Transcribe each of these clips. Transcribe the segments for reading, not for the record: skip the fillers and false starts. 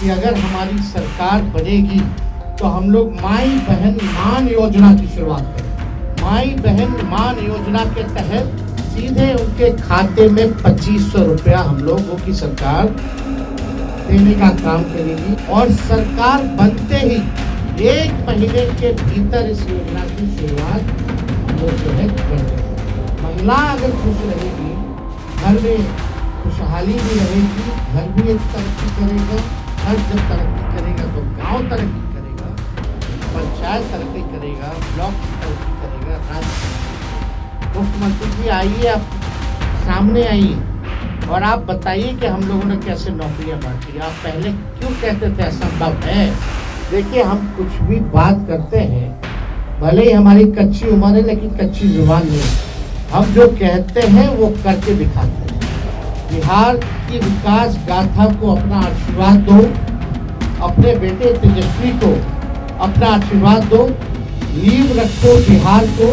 कि अगर हमारी सरकार बनेगी तो हम लोग माई बहन मान योजना की शुरुआत करेंगे। माई बहन मान योजना के तहत सीधे उनके खाते में 2500 रुपया हम लोगों की सरकार देने का काम करेगी और सरकार बनते ही 1 महीने के भीतर इस योजना की शुरुआत हम लोग जो है कर देंगे। महिला अगर खुश रहेगी, घर में खुशहाली भी रहेगी, घर भी एक तरक्की करेगा, घर जब तरक्की करेगा तो गांव तरक्की करेगा, पंचायत तरक्की करेगा, ब्लॉक तरक्की करेगा, राज्य। मुख्यमंत्री जी आइए, आप सामने आइए और आप बताइए कि हम लोगों ने कैसे नौकरियां बांटी। आप पहले क्यों कहते थे असंभव है? देखिए, हम कुछ भी बात करते हैं, भले ही हमारी कच्ची उम्र है लेकिन कच्ची जुबान नहीं। हम जो कहते हैं वो करके दिखाते हैं। बिहार की विकास गाथा को अपना आशीर्वाद दो, अपने बेटे तेजस्वी को अपना आशीर्वाद दो, नींव रखो बिहार को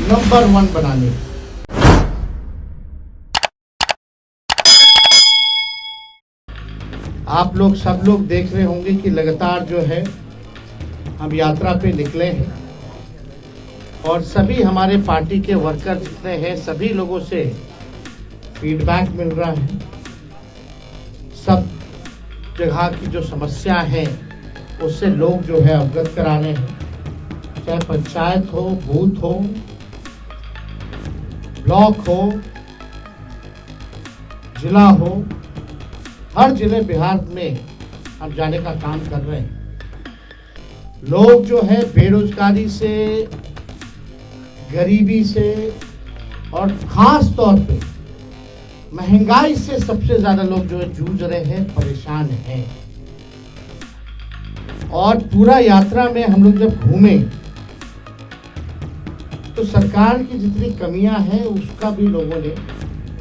नंबर 1 बनाने। आप लोग सब लोग देख रहे होंगे कि लगातार जो है हम यात्रा पे निकले हैं और सभी हमारे पार्टी के वर्कर जितने हैं सभी लोगों से फीडबैक मिल रहा है। सब जगह की जो समस्या है उससे लोग जो है अवगत करा रहे हैं, चाहे पंचायत हो, बूथ हो, ब्लॉक हो, जिला हो, हर जिले बिहार में हम जाने का काम कर रहे हैं। लोग जो है बेरोजगारी से, गरीबी से और खास तौर पे महंगाई से सबसे ज्यादा लोग जो है जूझ रहे हैं, परेशान हैं। और पूरा यात्रा में हम लोग जब घूमे तो सरकार की जितनी कमियां हैं उसका भी लोगों ने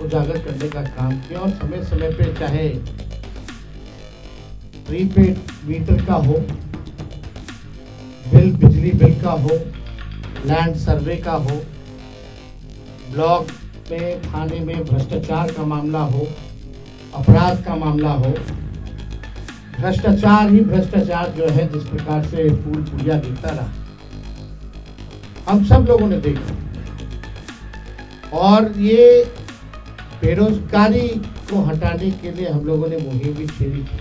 उजागर करने का काम किया और समय समय पे चाहे प्रीपेड मीटर का हो, बिजली बिल का हो, लैंड सर्वे का हो, ब्लॉक में थाने में भ्रष्टाचार का मामला हो, अपराध का मामला हो, भ्रष्टाचार ही भ्रष्टाचार जो है जिस प्रकार से फूल पुलिया गिरता रहा हम सब लोगों ने देखा। और ये बेरोजगारी को हटाने के लिए हम लोगों ने मुहिम भी छेड़ी थी।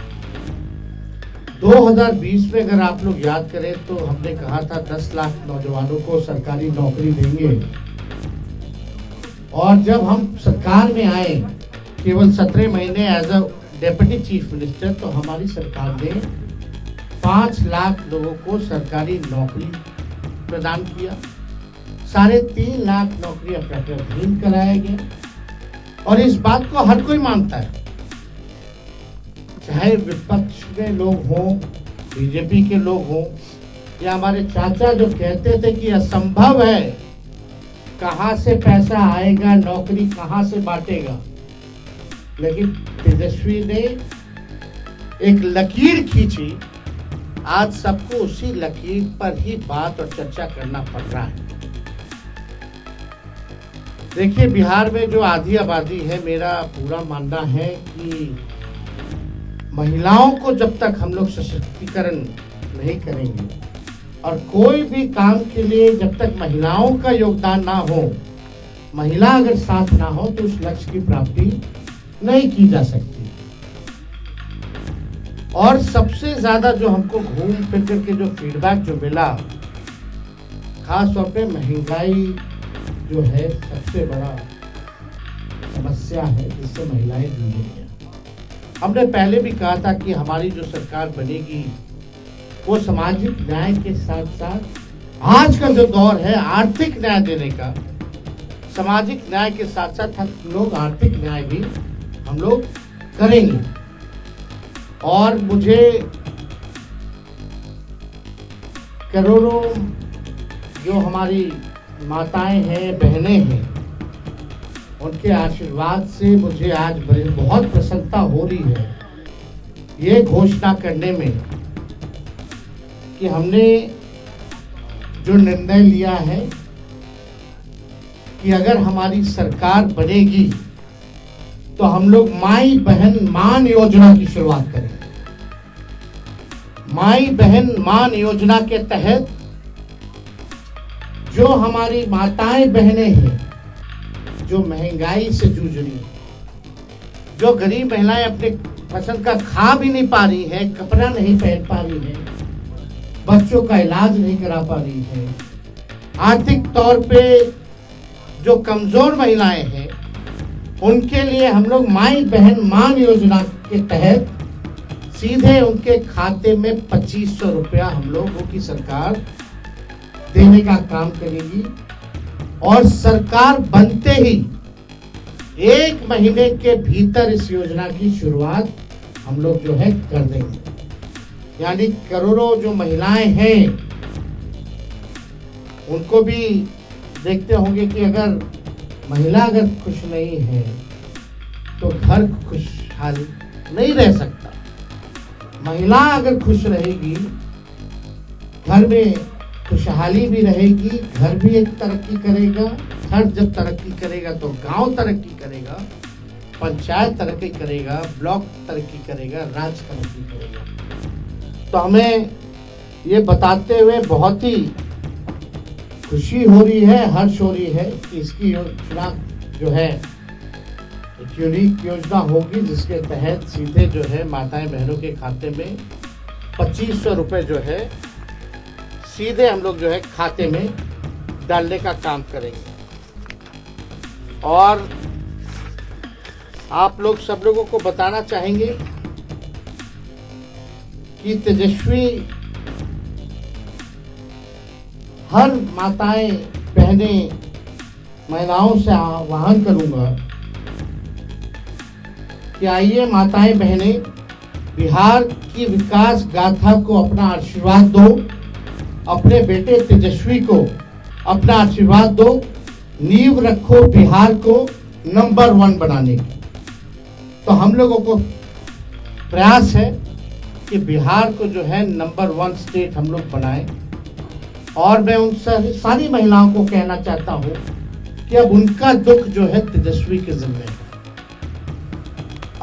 2020 में अगर आप लोग याद करें तो हमने कहा था 10 लाख नौजवानों को सरकारी नौकरी देंगे और जब हम सरकार में आए केवल 17 महीने as a deputy chief minister तो हमारी सरकार ने 5 लाख लोगों को सरकारी नौकरी प्रदान किया, 3.5 लाख नौकरी अप्रत्यधीन कराया गया। और इस बात को हर कोई मानता है, चाहे विपक्ष में लोग हों, बीजेपी के लोग हों या हमारे चाचा जो कहते थे कि असंभव है, कहां से पैसा आएगा, नौकरी कहां से बांटेगा। लेकिन तेजस्वी ने एक लकीर खींची, आज सबको उसी लकीर पर ही बात और चर्चा करना पड़ रहा है। देखिए, बिहार में जो आधी आबादी है, मेरा पूरा मानना है कि महिलाओं को जब तक हम लोग सशक्तिकरण नहीं करेंगे और कोई भी काम के लिए जब तक महिलाओं का योगदान ना हो, महिला अगर साथ ना हो तो उस लक्ष्य की प्राप्ति नहीं की जा सकती। और सबसे ज्यादा जो हमको घूम फिर करके जो फीडबैक जो मिला, खास तौर पे महंगाई जो है सबसे बड़ा समस्या है जिससे महिलाएं जूझ रही हैं। हमने पहले भी कहा था कि हमारी जो सरकार बनेगी वो सामाजिक न्याय के साथ साथ आज का जो दौर है आर्थिक न्याय देने का, सामाजिक न्याय के साथ साथ हम लोग आर्थिक न्याय भी हम लोग करेंगे। और मुझे करोड़ों जो हमारी माताएं हैं, बहनें हैं, उनके आशीर्वाद से मुझे आज बहुत प्रसन्नता हो रही है ये घोषणा करने में कि हमने जो निर्णय लिया है कि अगर हमारी सरकार बनेगी तो हम लोग माई बहन मान योजना की शुरुआत करेंगे। माई बहन मान योजना के तहत जो हमारी माताएं बहनें हैं, जो महंगाई से जूझ रही हैं, जो गरीब महिलाएं अपने पसंद का खा भी नहीं पा रही हैं, कपड़ा नहीं पहन पा रही हैं, बच्चों का इलाज नहीं करा पा रही हैं, आर्थिक तौर पे जो कमजोर महिलाएं हैं, उनके लिए हम लोग माई बहन मान योजना के तहत सीधे उनके खाते में 2500 रुपया हम लोगों की सरकार देने का काम करेगी। और सरकार बनते ही 1 महीने के भीतर इस योजना की शुरुआत हम लोग जो है कर देंगे। यानी करोड़ों जो महिलाएं हैं उनको भी देखते होंगे कि अगर महिला अगर खुश नहीं है तो घर खुशहाल नहीं रह सकता। महिला अगर खुश रहेगी, घर में खुशहाली भी रहेगी, घर भी एक तरक्की करेगा, घर जब तरक्की करेगा तो गांव तरक्की करेगा, पंचायत तरक्की करेगा, ब्लॉक तरक्की करेगा, राज्य तरक्की करेगा। तो हमें ये बताते हुए बहुत ही खुशी हो रही है, हर्ष हो रही है कि इसकी योजना जो है एक यूनिक योजना होगी, जिसके तहत सीधे जो है माताएं बहनों के खाते में 2500 रुपये जो है सीधे हम लोग जो है खाते में डालने का काम करेंगे। और आप लोग सब लोगों को बताना चाहेंगे कि तेजस्वी हर माताएं बहनें महिलाओं से आह्वान करूंगा कि आइए माताएं बहनें, बिहार की विकास गाथा को अपना आशीर्वाद दो, अपने बेटे तेजस्वी को अपना आशीर्वाद दो, नींव रखो बिहार को नंबर 1 बनाने की। तो हम लोगों को प्रयास है कि बिहार को जो है नंबर 1 स्टेट हम लोग बनाएं। और मैं उन सारी महिलाओं को कहना चाहता हूं कि अब उनका दुख जो है तेजस्वी के जिम्मे है।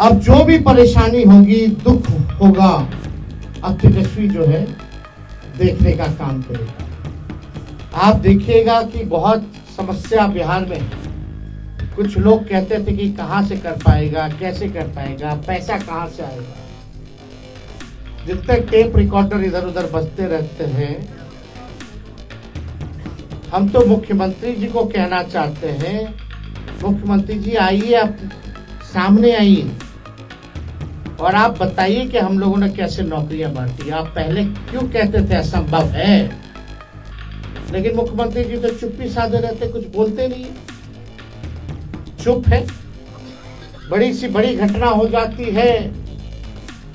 अब जो भी परेशानी होगी, दुख होगा, अब तेजस्वी जो है देखने का काम करेगा। आप देखिएगा कि बहुत समस्या बिहार में है। कुछ लोग कहते थे कि कहां से कर पाएगा, कैसे कर पाएगा, पैसा कहां से आएगा। जितने टेप रिकॉर्डर इधर उधर बजते रहते हैं, हम तो मुख्यमंत्री जी को कहना चाहते हैं, मुख्यमंत्री जी आइए, आप सामने आइए और आप बताइए कि हम लोगों ने कैसे नौकरियां बांटी। आप पहले क्यों कहते थे असंभव है, लेकिन मुख्यमंत्री जी तो चुप्पी साधे रहते, कुछ बोलते नहीं, चुप है। बड़ी सी बड़ी घटना हो जाती है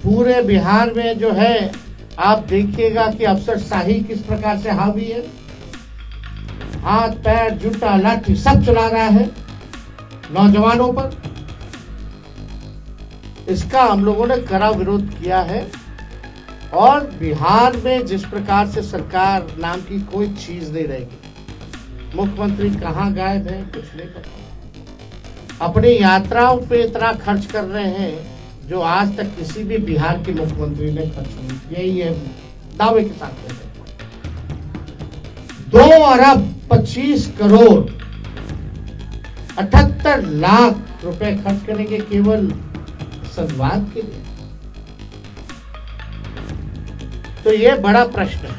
पूरे बिहार में जो है, आप देखिएगा कि अफसरशाही किस प्रकार से हावी है, हाथ पैर जूता लाठी सब चला रहा है नौजवानों पर। इसका हम लोगों ने कड़ा विरोध किया है। और बिहार में जिस प्रकार से सरकार नाम की कोई चीज नहीं रहेगी। मुख्यमंत्री कहाँ गायब है, कुछ नहीं पता। अपनी यात्राओं पे इतना खर्च कर रहे हैं जो आज तक किसी भी बिहार के मुख्यमंत्री ने खर्च नहीं किया। ये दावे के साथ कहते हैं 2 अरब 25 करोड़ 78 लाख रुपए खर्च करेंगे केवल संवाद के लिए। तो ये बड़ा प्रश्न है।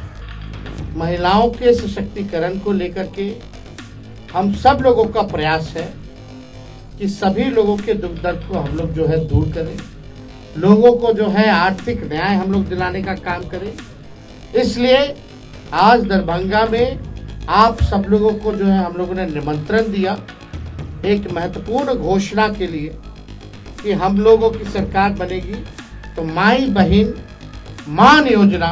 महिलाओं के सशक्तिकरण को लेकर के हम सब लोगों का प्रयास है कि सभी लोगों के दुख दर्द को हम लोग जो है दूर करें, लोगों को जो है आर्थिक न्याय हम लोग दिलाने का काम करें। इसलिए आज दरभंगा में आप सब लोगों को जो है हम लोगों ने निमंत्रण दिया एक महत्वपूर्ण घोषणा के लिए कि हम लोगों की सरकार बनेगी तो माई बहन मान योजना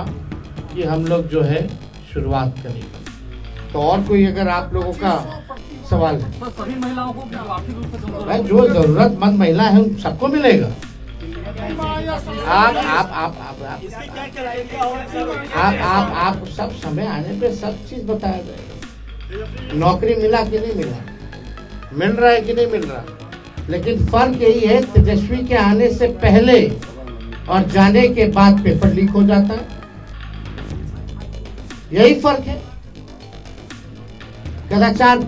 की हम लोग जो है शुरुआत करेंगे। तो और कोई अगर आप लोगों का सवाल है, तो सभी महिलाओं को क्या आर्थिक रूप से कमजोर भाई जो जरूरतमंद महिला है उन सबको मिलेगा। आप सब समय आने पे सब चीज बताया जाएगा। नौकरी मिला कि नहीं मिला, मिल रहा है कि नहीं मिल रहा, लेकिन फर्क यही है तेजस्वी के आने से पहले और जाने के बाद पेपर लीक हो जाता है, यही फर्क है। कदाचार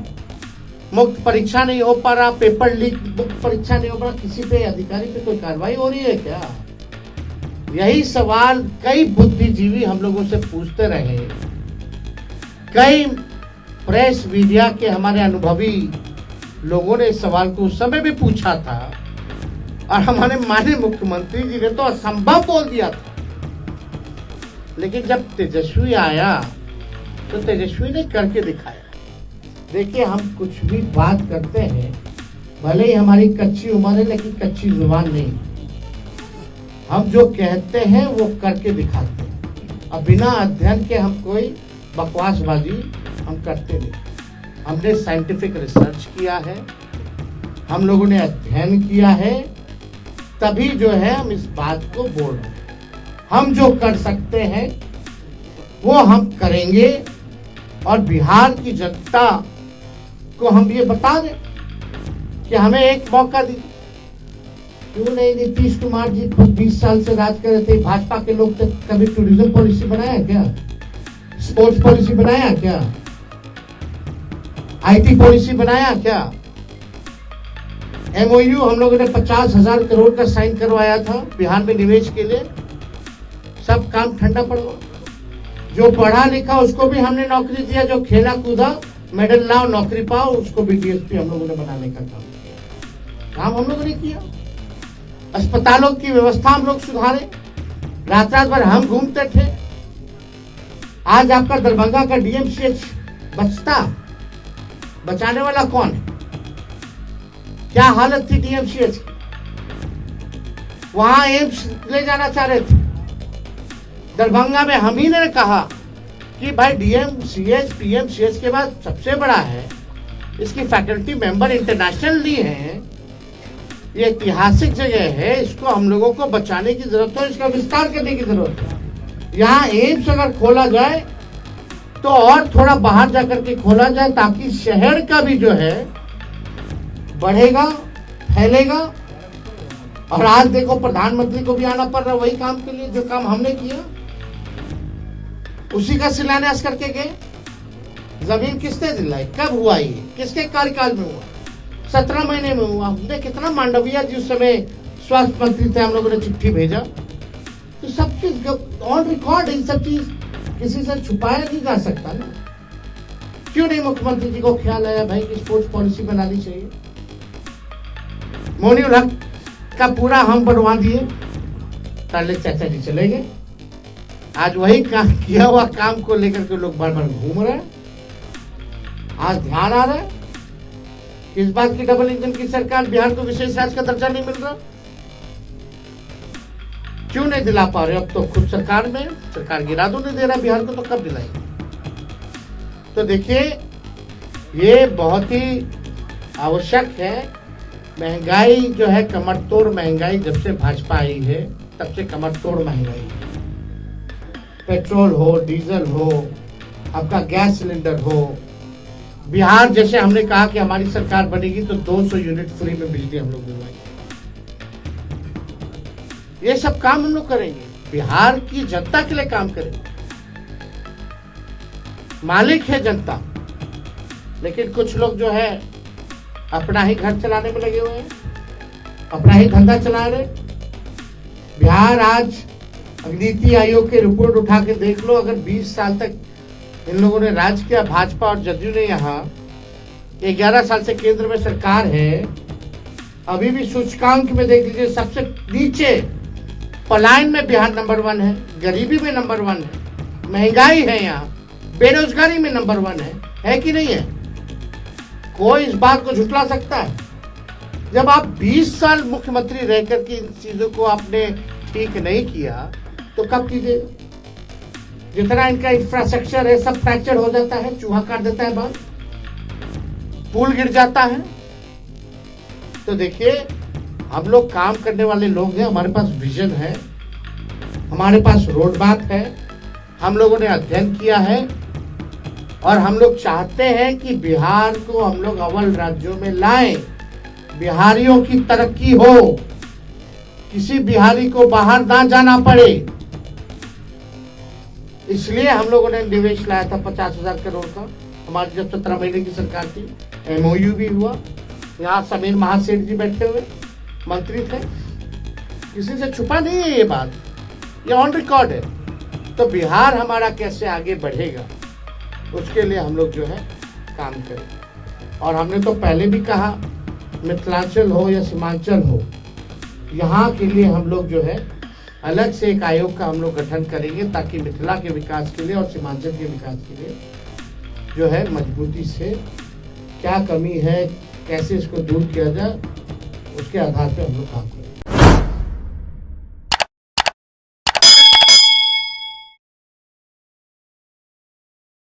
मुक्त परीक्षा नहीं हो पा रहा, पेपर लीक मुक्त परीक्षा नहीं हो पा रहा, किसी पे अधिकारी पे कोई कार्रवाई हो रही है क्या? यही सवाल कई बुद्धिजीवी हम लोगों से पूछते रहे, कई प्रेस मीडिया के हमारे अनुभवी लोगों ने इस सवाल को उस समय भी पूछा था, और हमारे माननीय मुख्यमंत्री जी ने तो असंभव बोल दिया था। लेकिन जब तेजस्वी आया तो तेजस्वी ने करके दिखाया। देखिए, हम कुछ भी बात करते हैं, भले ही हमारी कच्ची उम्र है, लेकिन कच्ची जुबान नहीं। हम जो कहते हैं वो करके दिखाते हैं। अब बिना अध्ययन के हम कोई बकवासबाजी हम करते नहीं। हमने साइंटिफिक रिसर्च किया है, हम लोगों ने अध्ययन किया है, तभी जो है हम इस बात को बोल रहे हैं। हम जो कर सकते हैं वो हम करेंगे, और बिहार की जनता को हम ये बता दें कि हमें एक मौका दी। क्यों नहीं? नीतीश कुमार जी 20 साल से राज कर रहे थे, भाजपा के लोग तो कभी टूरिज्म पॉलिसी बनाया क्या? स्पोर्ट्स पॉलिसी बनाया क्या? आईटी पॉलिसी बनाया क्या? एमओयू हम लोगों ने 50,000 करोड़ का साइन करवाया था बिहार में निवेश के लिए, सब काम ठंडा पड़ गया। जो पढ़ा लिखा उसको भी हमने नौकरी दिया, जो खेला कूदा मेडल लाओ नौकरी पाओ, उसको भी डीएसपी हम लोगों ने बनाने का काम किया। काम हम लोगों ने किया। अस्पतालों की व्यवस्था हम लोग सुधारे, रात रात भर हम घूमते थे। आज आपका दरभंगा का डीएमसीएच बचाने वाला कौन है? क्या हालत थी डीएमसीएच की? वहां एम्स ले जाना चाह रहे थे। दरभंगा में हम ही ने कहा कि भाई डीएमसीएच पीएमसीएच के बाद सबसे बड़ा है, इसकी फैकल्टी मेंबर इंटरनेशनली है, ये ऐतिहासिक जगह है, इसको हम लोगों को बचाने की जरूरत है, इसका विस्तार करने की जरूरत है। यहाँ एम्स अगर खोला जाए तो और थोड़ा बाहर जाकर के खोला जाए, ताकि शहर का भी जो है बढ़ेगा, फैलेगा। और आज देखो, प्रधानमंत्री को भी आना पड़ रहा वही काम के लिए, जो काम हमने किया उसी का शिलान्यास करके गए। जमीन किसने दिलाई? कब हुआ? ये किसके कार्यकाल में हुआ? 17 महीने में हुआ। हमने कितना, मांडविया जी उस समय स्वास्थ्य मंत्री थे, हम लोगों ने चिट्ठी भेजा। तो सब चीज ऑन रिकॉर्ड, इन सब चीज किसी से छुपाया नहीं जा सकता ना। क्यों नहीं मुख्यमंत्री जी को ख्याल आया भाई कि स्पोर्ट्स पॉलिसी बनानी चाहिए? मोइनुल हक का पूरा हम बनवा दिए, ताले चाचा जी चले गए। आज वही काम, किया हुआ काम को लेकर के लोग बार बार घूम रहे हैं। आज ध्यान आ रहा है इस बात की डबल इंजन की सरकार, बिहार को विशेष राज्य का दर्जा नहीं मिल रहा। क्यों नहीं दिला पा रहे? अब तो खुद सरकार में, सरकार गिरा दो, नहीं दे रहा बिहार को, तो कब दिलाएंगे? तो देखिए, ये बहुत ही आवश्यक है। महंगाई जो है, कमर तोड़ महंगाई, जब से भाजपा आई है तब से कमर तोड़ महंगाई है। पेट्रोल हो, डीजल हो, आपका गैस सिलेंडर हो। बिहार जैसे हमने कहा कि हमारी सरकार बनेगी तो 200 यूनिट फ्री में बिजली हम लोग दिलवाएंगे। ये सब काम हम लोग करेंगे, बिहार की जनता के लिए काम करेंगे। मालिक है जनता, लेकिन कुछ लोग जो है अपना ही घर चलाने में लगे हुए हैं, अपना ही धंधा चला रहे। बिहार आज नीति आयोग के रिपोर्ट उठा के देख लो, अगर 20 साल तक इन लोगों ने राज किया, भाजपा और जदयू ने, यहाँ 11 साल से केंद्र में सरकार है, अभी भी सूचकांक में देख लीजिए सबसे नीचे, पलायन में बिहार नंबर 1 है, गरीबी में नंबर 1 है, महंगाई है, यहाँ बेरोजगारी में नंबर 1 है कि नहीं है? कोई इस बात को झुटला सकता है? जब आप 20 साल मुख्यमंत्री रहकर के इन चीजों को आपने ठीक नहीं किया, तो कब कीजिए? जितना इनका इंफ्रास्ट्रक्चर है सब फ्रैक्चर हो जाता है, चूहा काट देता है बाल, पुल गिर जाता है। तो देखिए, हम लोग काम करने वाले लोग हैं, हमारे पास विजन है, हमारे पास रोड मैप है, हम लोगों ने अध्ययन किया है, और हम लोग चाहते हैं कि बिहार को हम लोग अव्वल राज्यों में लाएं, बिहारियों की तरक्की हो, किसी बिहारी को बाहर ना जाना पड़े। इसलिए हम लोगों ने निवेश लाया था 50,000 करोड़ का। हमारी जब 17 महीने की सरकार थी, MOU भी हुआ। यहाँ समीर महासेठ जी बैठे हुए मंत्री थे, किसी से छुपा नहीं है ये बात, ये ऑन रिकॉर्ड है। तो बिहार हमारा कैसे आगे बढ़ेगा, उसके लिए हम लोग जो है काम करें। और हमने तो पहले भी कहा, मिथिलांचल हो या सीमांचल हो, यहाँ के लिए हम लोग जो है अलग से एक आयोग का हम लोग गठन करेंगे, ताकि मिथिला के विकास के लिए और सीमांचल के विकास के लिए जो है मजबूती से क्या कमी है, कैसे इसको दूर किया जाए, उसके आधार पर हम लोग काम करेंगे।